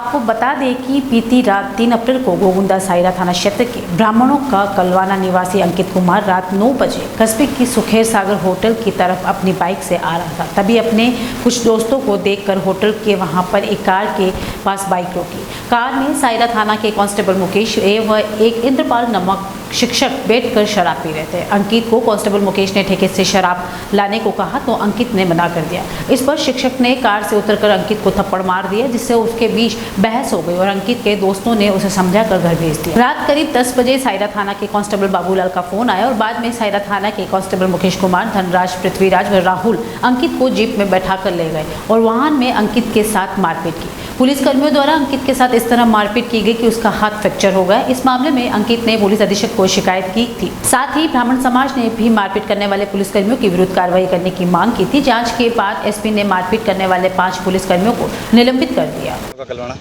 आपको बता दें कि बीती रात 3 अप्रैल को गोगुंदा सायरा थाना क्षेत्र के ब्राह्मणों का कलवाना निवासी अंकित कुमार रात 9 बजे कस्बे की सुखेर सागर होटल की तरफ अपनी बाइक से आ रहा था। तभी अपने कुछ दोस्तों को देखकर होटल के वहां पर एक कार के पास बाइक रोकी। कार में सायरा थाना के कांस्टेबल मुकेश व एक इंद्रपाल नामक शिक्षक बैठकर शराब पी रहे थे। अंकित को कांस्टेबल मुकेश ने ठेके से शराब लाने को कहा तो अंकित ने मना कर दिया। इस पर शिक्षक ने कार से उतरकर अंकित को थप्पड़ मार दिया, जिससे उसके बीच बहस हो गई और अंकित के दोस्तों ने उसे समझाकर घर भेज दिया। रात करीब 10 बजे सायरा थाना के कांस्टेबल बाबूलाल का फोन आया और बाद में सायरा थाना के कांस्टेबल मुकेश कुमार, धनराज, पृथ्वीराज व राहुल अंकित को जीप में बैठाकर ले गए और वाहन में अंकित के साथ मारपीट की। पुलिस कर्मियों द्वारा अंकित के साथ इस तरह मारपीट की गई कि उसका हाथ फ्रैक्चर हो गया। इस मामले में अंकित ने पुलिस अधीक्षक को शिकायत की थी। साथ ही ब्राह्मण समाज ने भी मारपीट करने वाले पुलिसकर्मियों के विरुद्ध कार्रवाई करने की मांग की थी। जांच के बाद एसपी ने मारपीट करने वाले 5 पुलिसकर्मियों को निलंबित कर दिया। कलवाना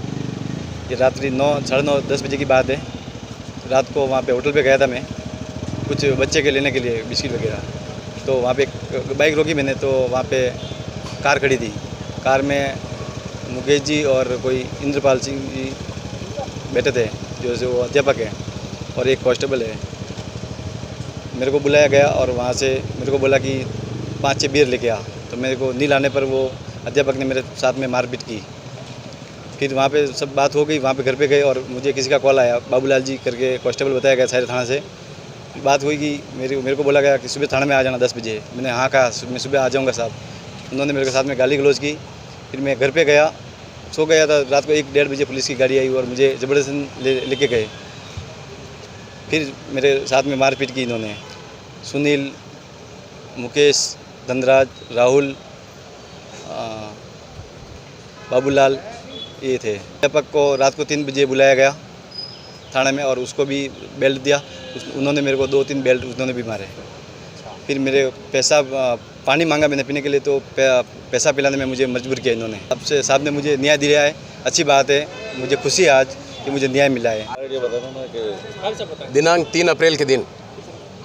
ये रात्रि 9, साढ़े 9, 10 बजे की बात है। रात को वहाँ पे होटल पे गया था मैं कुछ बच्चे के लेने के लिए बिस्किट वगैरह। तो वहाँ पे बाइक रोकी मैंने, तो वहाँ पे कार खड़ी थी। कार में मुकेश जी और कोई इंद्रपाल सिंह जी बैठे थे, जो अध्यापक है, और एक कांस्टेबल है। मेरे को बुलाया गया और वहाँ से मेरे को बोला कि 5-6 बियर लेके आ। तो मेरे को नहीं लाने पर वो अध्यापक ने मेरे साथ में मारपीट की। फिर वहाँ पे सब बात हो गई। वहाँ पे घर पे गए और मुझे किसी का कॉल आया, बाबूलाल जी करके कांस्टेबल बताया गया सायरा थाना से। बात हुई कि मेरे को बोला गया कि सुबह थाने में आ जाना 10 बजे। मैंने हाँ कहा, मैं सुबह आ जाऊँगा साहब। उन्होंने मेरे के साथ में गाली गलौज की। फिर मैं घर पे गया, सो गया था। रात को 1-1:30 बजे पुलिस की गाड़ी आई और मुझे ज़बरदस्ती लेके गए। फिर मेरे साथ में मारपीट की इन्होंने। सुनील, मुकेश, धनराज, राहुल, बाबूलाल ये थे। अध्यापक को रात को 3 बजे बुलाया गया थाने में और उसको भी बेल्ट दिया। उन्होंने मेरे को 2-3 बेल्ट उन्होंने भी मारे। फिर मेरे पानी मांगा मैंने पीने के लिए, तो पैसा पिलाने में मुझे मजबूर किया इन्होंने। सबसे साहब ने मुझे न्याय दिया है, अच्छी बात है। मुझे खुशी है आज कि मुझे न्याय मिला है। दिनांक 3 अप्रैल के दिन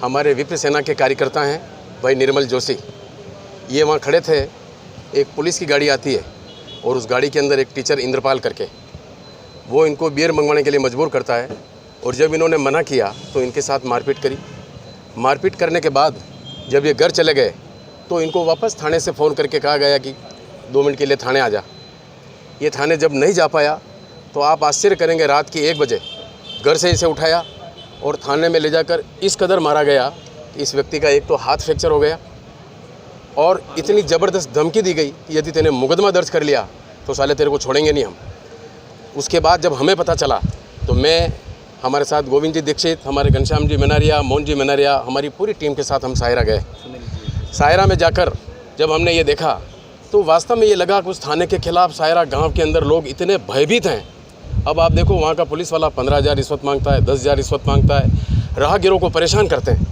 हमारे विप्र सेना के कार्यकर्ता हैं भाई निर्मल जोशी, ये वहाँ खड़े थे। एक पुलिस की गाड़ी आती है और उस गाड़ी के अंदर एक टीचर इंद्रपाल करके वो इनको बियर मंगवाने के लिए मजबूर करता है। और जब इन्होंने मना किया तो इनके साथ मारपीट करी। मारपीट करने के बाद जब ये घर चले गए तो इनको वापस थाने से फ़ोन करके कहा गया कि 2 मिनट के लिए थाने आ जा। ये थाने जब नहीं जा पाया तो आप आश्चर्य करेंगे, रात की 1 बजे घर से इसे उठाया और थाने में ले जाकर इस कदर मारा गया कि इस व्यक्ति का एक तो हाथ फ्रैक्चर हो गया और इतनी ज़बरदस्त धमकी दी गई कि यदि तेने मुकदमा दर्ज कर लिया तो साले तेरे को छोड़ेंगे नहीं हम। उसके बाद जब हमें पता चला तो मैं, हमारे साथ गोविंद जी दीक्षित, हमारे घनश्याम जी मनारिया, मोहन जी मनारिया, हमारी पूरी टीम के साथ हम सायरा गए। सायरा में जाकर जब हमने ये देखा तो वास्तव में ये लगा कि उस थाने के खिलाफ सायरा गांव के अंदर लोग इतने भयभीत हैं। अब आप देखो, वहाँ का पुलिस वाला 15,000 रिश्वत मांगता है, 10,000 रिश्वत मांगता है, राहगीरों को परेशान करते हैं।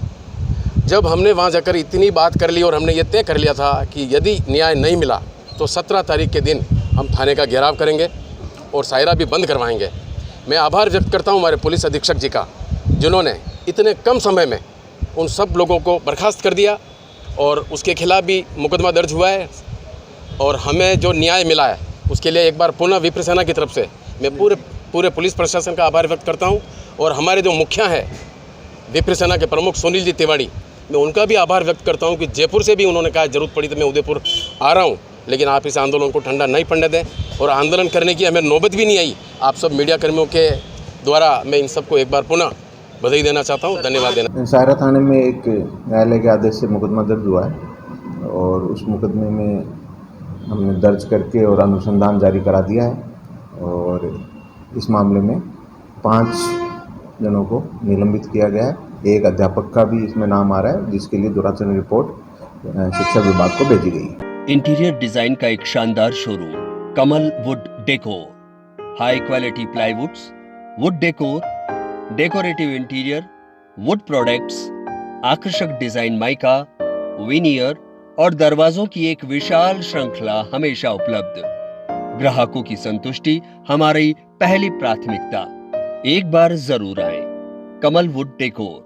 जब हमने वहाँ जाकर इतनी बात कर ली और हमने ये तय कर लिया था कि यदि न्याय नहीं मिला तो 17 तारीख के दिन हम थाने का घेराव करेंगे और सायरा भी बंद करवाएंगे। मैं आभार व्यक्त करता हूँ हमारे पुलिस अधीक्षक जी का, जिन्होंने इतने कम समय में उन सब लोगों को बर्खास्त कर दिया और उसके खिलाफ भी मुकदमा दर्ज हुआ है। और हमें जो न्याय मिला है उसके लिए एक बार पुनः विप्र सेना की तरफ से मैं पूरे पुलिस प्रशासन का आभार व्यक्त करता हूं। और हमारे जो मुखिया हैं विप्र सेना के प्रमुख सुनील जी तिवारी, मैं उनका भी आभार व्यक्त करता हूं कि जयपुर से भी उन्होंने कहा ज़रूरत पड़ी तो मैं उदयपुर आ रहा हूं, लेकिन आप इस आंदोलन को ठंडा नहीं पड़ने दें। और आंदोलन करने की हमें नौबत भी नहीं आई। आप सब मीडिया कर्मियों के द्वारा मैं इन सबको एक बार पुनः बधाई देना चाहता हूँ, धन्यवाद देना। सायरा थाने में एक न्यायालय के आदेश से मुकदमा दर्ज हुआ है और उस मुकदमे में हमने दर्ज करके और अनुसंधान जारी करा दिया है। और इस मामले में 5 जनों को निलंबित किया गया है। एक अध्यापक का भी इसमें नाम आ रहा है, जिसके लिए दुराचरण रिपोर्ट शिक्षा विभाग को भेजी गई है। इंटीरियर डिजाइन का एक शानदार showroom Kamal wood decor, high quality प्लाईवुड्स, would decor, decorative interior, would products, आकर्षक डिजाइन माइका, विनियर और दरवाजों की एक विशाल श्रृंखला हमेशा उपलब्ध। ग्राहकों की संतुष्टि हमारी पहली प्राथमिकता। एक बार जरूर आए। Kamal wood decor,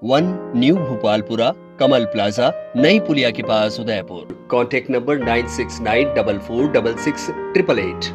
1 new Bhopalpura, Kamal plaza, नई पुलिया के पास, उदयपुर। Contact number 9694466688।